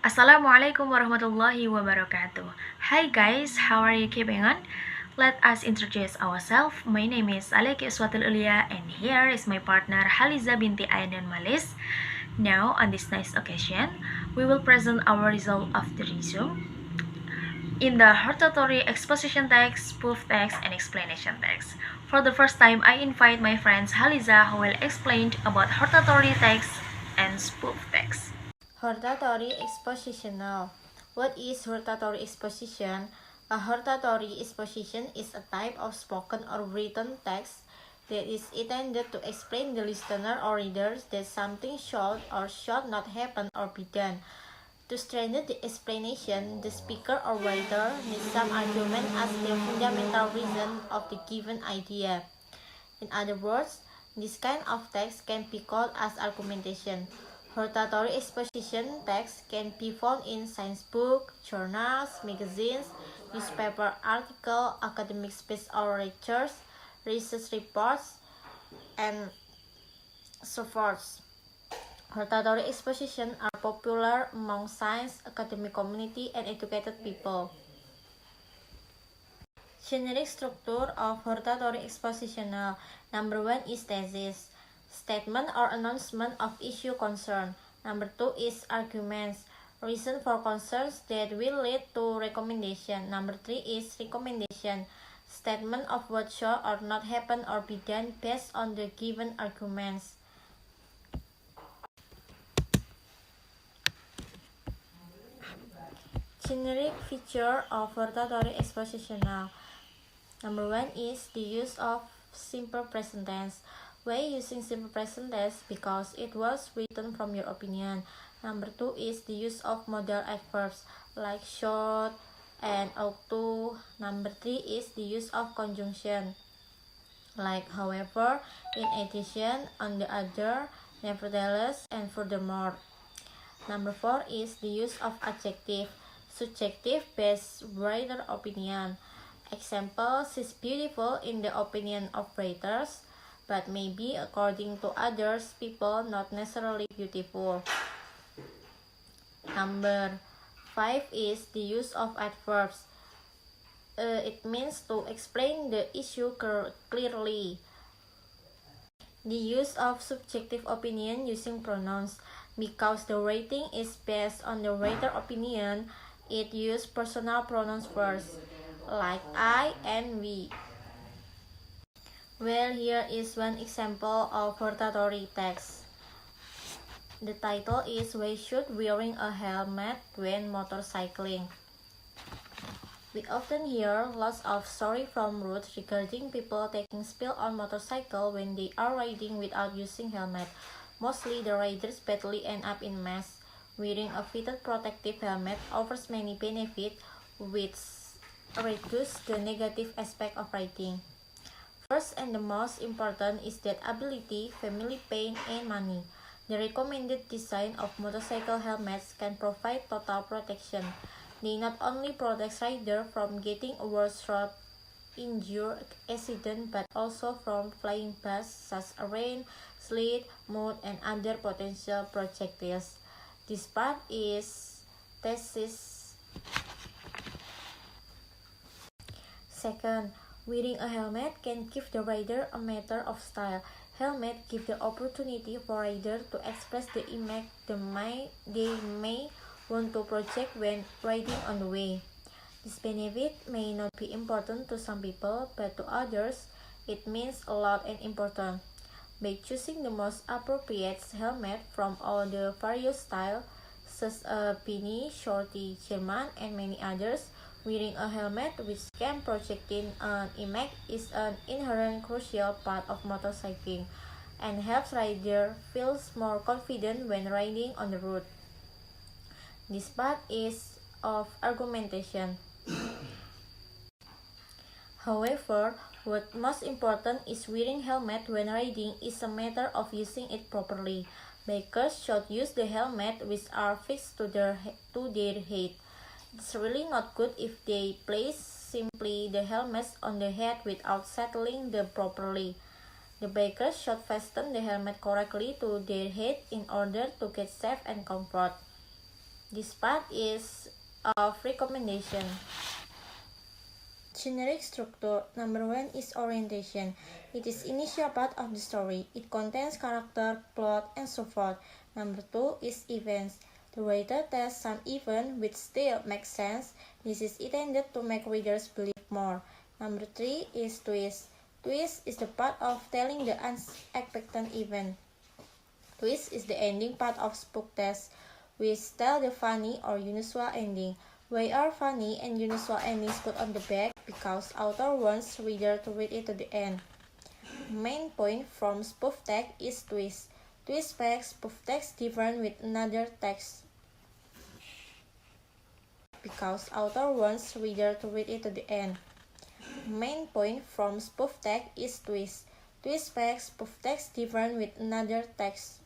Assalamualaikum warahmatullahi wabarakatuh. Hi guys, how are you keeping on? Let us introduce ourselves. My name is Alaiky Uswatul Ulya and here is my partner Haliza binti Ainun Malis. Now, on this nice occasion, we will present our result of the resume in the Hortatory exposition text, spoof text, and explanation text. For the first time, I invite my friends Haliza who will explain about hortatory text and spoof text. Hortatory expositional. What is hortatory exposition? A hortatory exposition is a type of spoken or written text that is intended to explain the listener or readers that something should or should not happen or be done. To strengthen the explanation, the speaker or writer needs some argument as the fundamental reason of the given idea. In other words, this kind of text can be called as argumentation. Hortatory exposition text can be found in science books, journals, magazines, newspaper articles, academic speech or lectures, research reports, and so forth. Hortatory exposition are popular among science, academic community, and educated people. Generic structure of hortatory expositional. Number 1 is thesis, statement or announcement of issue concern. Number 2 is arguments, reason for concerns that will lead to recommendation. Number 3 is recommendation, statement of what should or not happen or be done based on the given arguments. Generic feature of hortatory expositional. Number 1 is the use of simple present tense. Why using simple present tense? Because it was written from your opinion. Number 2 is the use of modal adverbs like should and ought to. Number 3 is the use of conjunction like however, in addition, on the other, nevertheless, and furthermore. Number 4 is the use of adjective, subjective based writer opinion. Example, she's beautiful in the opinion of writers, but maybe according to others people not necessarily beautiful. Number 5 is the use of adverbs. It means to explain the issue clearly. The use of subjective opinion using pronouns. Because the rating is based on the writer opinion, it uses personal pronouns first, like I and we. Well, here is one example of hortatory text. The title is Why Should Wearing a Helmet When Motorcycling? We often hear lots of stories from roads regarding people taking spill on motorcycle when they are riding without using helmet. Mostly the riders badly end up in mess. Wearing a fitted protective helmet offers many benefits which reduce the negative aspect of riding. First and the most important is that ability, family pain, and money. The recommended design of motorcycle helmets can provide total protection. They not only protect rider from getting a worse road injury accident but also from flying past such as rain, sleet, mud, and other potential projectiles. This part is thesis. Second, wearing a helmet can give the rider a matter of style. Helmet give the opportunity for rider to express the image they may want to project when riding on the way. This benefit may not be important to some people, but to others, it means a lot and important. By choosing the most appropriate helmet from all the various styles, such as beanie, shorty, German, and many others, wearing a helmet which can project an image is an inherent crucial part of motorcycling and helps rider feels more confident when riding on the road. This part is of argumentation. However, what most important is wearing helmet when riding is a matter of using it properly. Bikers should use the helmet which are fixed to their head. It's really not good if they place simply the helmets on the head without settling them properly. The bikers should fasten the helmet correctly to their head in order to get safe and comfort. This part is of recommendation. Generic structure. Number 1 is orientation. It is initial part of the story. It contains character, plot, and so forth. Number 2 is events. The writer tells some event which still makes sense. This is intended to make readers believe more. Number 3 is twist. Twist is the part of telling the unexpected event. Twist is the ending part of Spoof text, which tell the funny or unusual ending. Why are funny and unusual endings put on the back? Because author wants reader to read it to the end. Main point from spoof text is twist. Twist makes spoof text different with another text. Because author wants reader to read it to the end. Main point from spoof text is twist. Twist makes spoof text different with another text.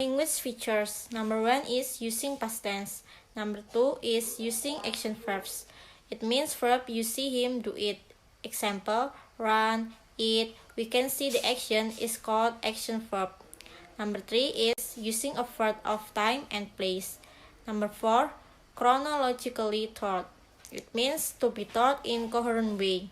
Language features. Number 1 is using past tense. Number 2 is using action verbs. It means verb you see him do it. Example, run, eat. We can see the action is called action verb. Number 3 is using a verb of time and place. Number 4, chronologically taught. It means to be taught in coherent way.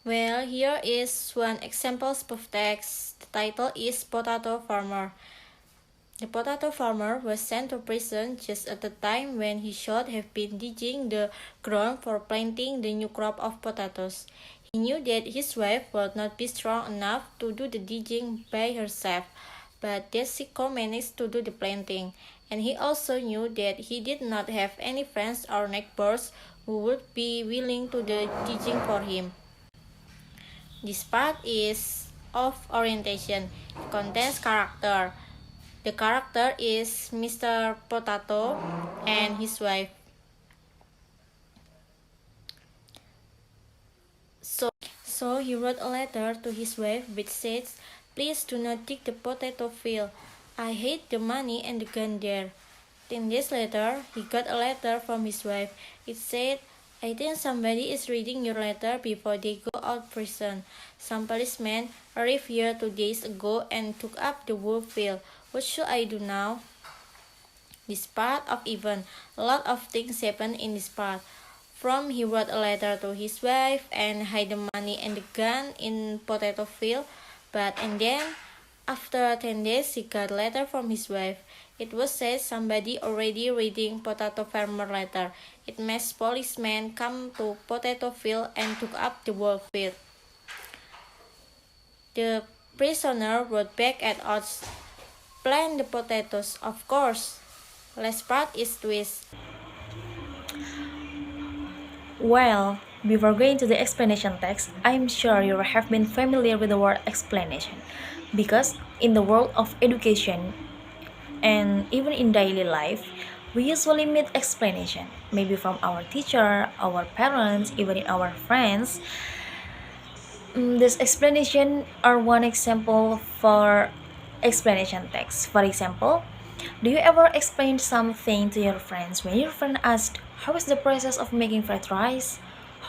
Well, here is one example spoof text. The title is Potato Farmer. The potato farmer was sent to prison just at the time when he should have been digging the ground for planting the new crop of potatoes. He knew that his wife would not be strong enough to do the digging by herself, but that she could manage to do the planting. And he also knew that he did not have any friends or neighbors who would be willing to do the digging for him. This part is of orientation. It contains character. The character is Mr. Potato and his wife. So he wrote a letter to his wife which says, "Please do not dig the potato field. I hate the money and the gun there." 10 days later, he got a letter from his wife. It said, "I think somebody is reading your letter before they go out prison. Some policemen arrived here 2 days ago and took up the whole field. What should I do now?" This part of event. A lot of things happen in this part. From he wrote a letter to his wife and hid the money and the gun in potato field. And then, after 10 days, he got a letter from his wife. It was said somebody already reading potato farmer letter. It makes policemen come to potato field and took up the whole field. The prisoner wrote back at us, "Plant the potatoes, of course." Last part is twist. Well, before going to the explanation text, I'm sure you have been familiar with the word explanation, because in the world of education and even in daily life, we usually meet explanation, maybe from our teacher, our parents, even in our friends. This explanation are one example for explanation text. For example, do you ever explain something to your friends when your friend asked, "How is the process of making fried rice?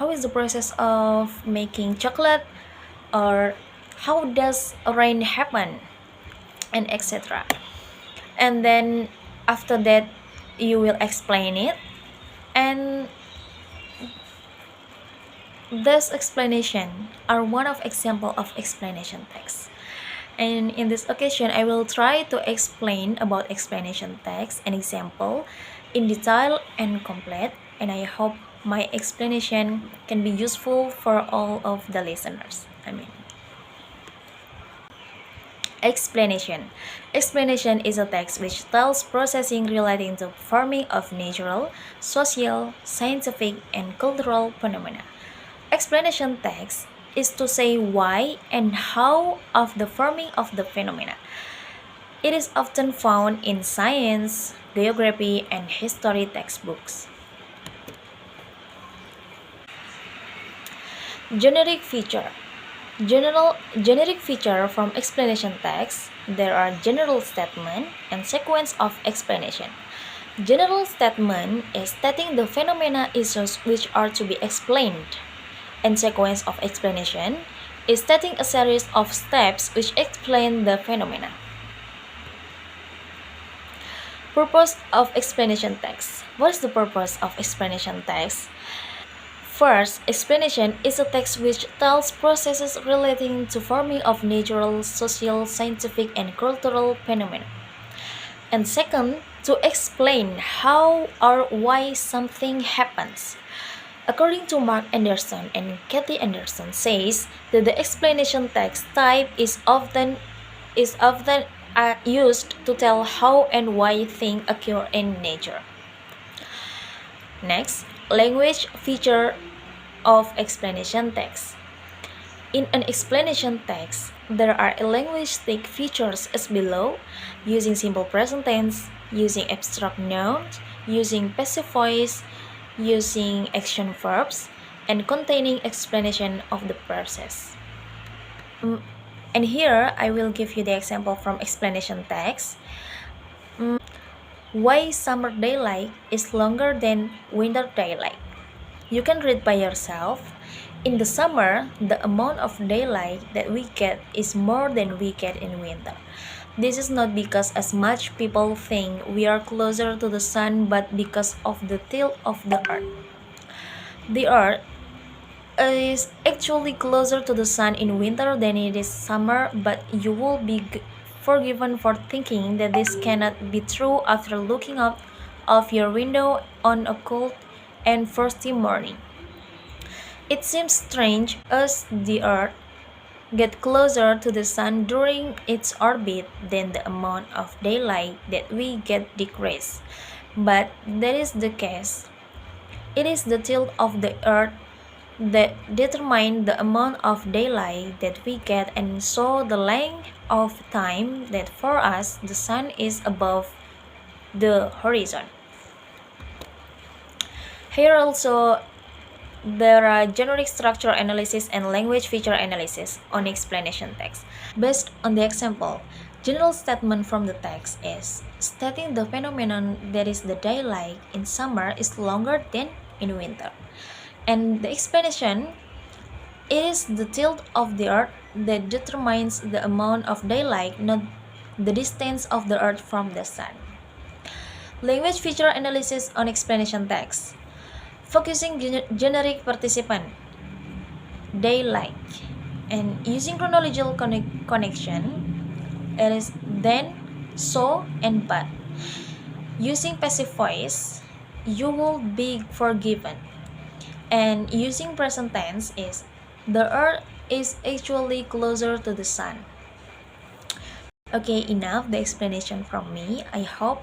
How is the process of making chocolate? Or how does rain happen?" And etc. And then after that, you will explain it, and this explanation are one of example of explanation text. And in this occasion, I will try to explain about explanation text and example in detail and complete, and I hope my explanation can be useful for all of the listeners. Explanation. Explanation is a text which tells processing relating to forming of natural, social, scientific, and cultural phenomena. Explanation text is to say why and how of the forming of the phenomena. It is often found in science, geography, and history textbooks. Generic feature. Generic feature from explanation text. There are general statement and sequence of explanation. General statement is stating the phenomena issues which are to be explained, and sequence of explanation is stating a series of steps which explain the phenomena. Purpose of explanation text. What is the purpose of explanation text? First, explanation is a text which tells processes relating to forming of natural, social, scientific, and cultural phenomena. And second, to explain how or why something happens. According to Mark Anderson and Kathy Anderson says that the explanation text type is often used to tell how and why things occur in nature. Next, language feature of explanation text. In an explanation text, there are linguistic features as below: using simple present tense, using abstract nouns, using passive voice, using action verbs, and containing explanation of the process. And here I will give you the example from explanation text. Why summer daylight is longer than winter daylight. You can read by yourself. In the summer, the amount of daylight that we get is more than we get in winter. This is not because as much people think we are closer to the sun, but because of the tilt of the earth. The earth is actually closer to the sun in winter than it is summer, but you will be forgiven for thinking that this cannot be true after looking out of your window on a cold and frosty morning. It seems strange as the earth gets closer to the sun during its orbit than the amount of daylight that we get decreases. But that is the case. It is the tilt of the earth that determine the amount of daylight that we get, and so the length of time that for us the sun is above the horizon. Here also there are generic structure analysis and language feature analysis on explanation text. Based on the example, general statement from the text is stating the phenomenon that is the daylight in summer is longer than in winter. And the explanation is the tilt of the earth that determines the amount of daylight, not the distance of the earth from the sun. Language feature analysis on explanation text. Focusing generic participant, daylight, and using chronological connection, it is then, so, and but. Using passive voice, you will be forgiven. And using present tense is the earth is actually closer to the sun. Okay, enough the explanation from me. I hope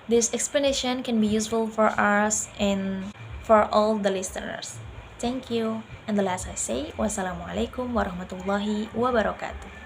this explanation can be useful for us and for all the listeners. Thank you. And the last I say, wassalamualaikum warahmatullahi wabarakatuh.